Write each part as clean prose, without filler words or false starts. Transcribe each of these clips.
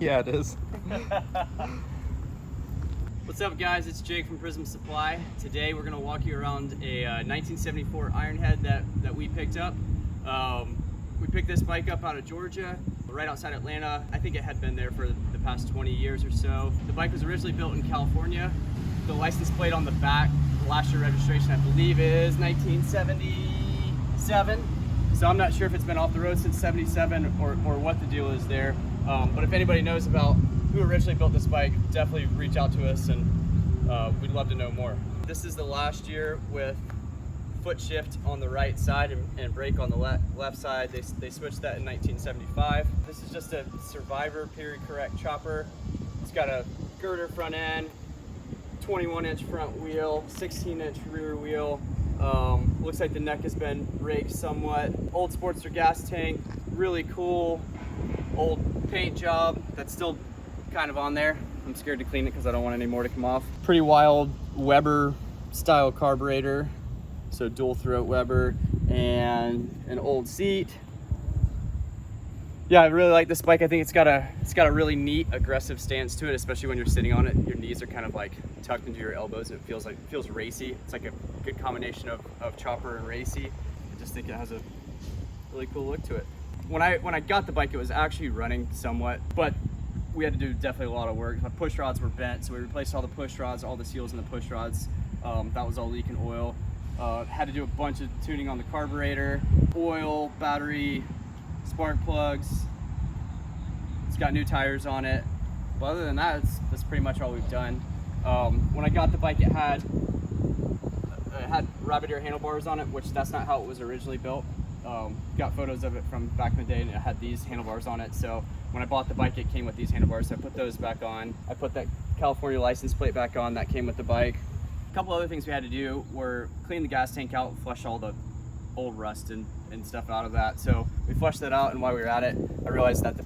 Yeah, it is. What's up, guys? It's Jake from Prism Supply. Today we're gonna walk you around a 1974 Ironhead that we picked up. We picked this bike up out of Georgia, right outside Atlanta. I think it had been there for the past 20 years or so. The bike was originally built in California. The license plate on the back, last year registration, I believe is 1977. So I'm not sure if it's been off the road since 77 or what the deal is there. But if anybody knows about who originally built this bike, definitely reach out to us, and we'd love to know more. This is the last year with foot shift on the right side and brake on the left side. They switched that in 1975. This is just a Survivor period correct chopper. It's got a girder front end, 21-inch front wheel, 16-inch rear wheel. Looks like the neck has been raked somewhat. Old Sportster gas tank, really cool old paint job that's still kind of on there. I'm scared to clean it because I don't want any more to come off. Pretty wild Weber style carburetor, so dual throat Weber, and an old seat. Yeah, I really like this bike. I think it's got a really neat aggressive stance to it, especially when you're sitting on it. Your knees are kind of like tucked into your elbows, and it feels racy. It's like a good combination of chopper and racy. I just think it has a really cool look to it. When I got the bike, it was actually running somewhat, but we had to do definitely a lot of work. My push rods were bent, so we replaced all the push rods, all the seals in the push rods. That was all leaking oil. Had to do a bunch of tuning on the carburetor, oil, battery, spark plugs. It's got new tires on it. But other than that, that's pretty much all we've done. When I got the bike, it had rabbit ear handlebars on it, which that's not how it was originally built. Got photos of it from back in the day, and it had these handlebars on it. So when I bought the bike, it came with these handlebars, so I put those back on. I put that California license plate back on that came with the bike. A couple other things we had to do were clean the gas tank out, flush all the old rust and stuff out of that. So we flushed that out, and while we were at it, I realized that the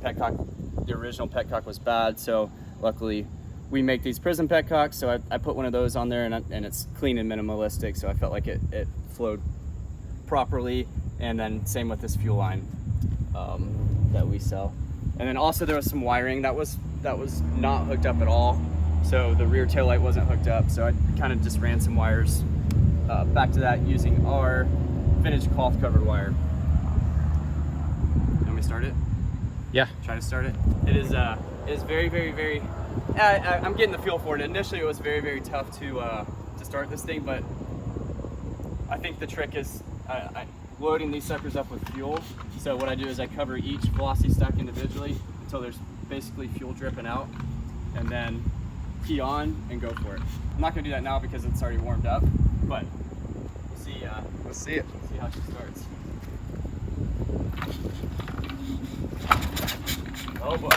original Petcock was bad. So luckily we make these Prism Petcocks, so I put one of those on there, and it's clean and minimalistic, so I felt like it flowed properly. And then same with this fuel line that we sell. And then also there was some wiring that was not hooked up at all. So the rear tail light wasn't hooked up. So I kind of just ran some wires back to that using our vintage cloth covered wire. You want me to start it? Yeah. Try to start it. It is very, very, very, I'm getting the feel for it. Initially it was very, very tough to start this thing, but I think the trick is loading these suckers up with fuel. So what I do is I cover each velocity stack individually until there's basically fuel dripping out, and then key on and go for it. I'm not gonna do that now because it's already warmed up, but we'll see. Let's see it. See how she starts. Oh boy.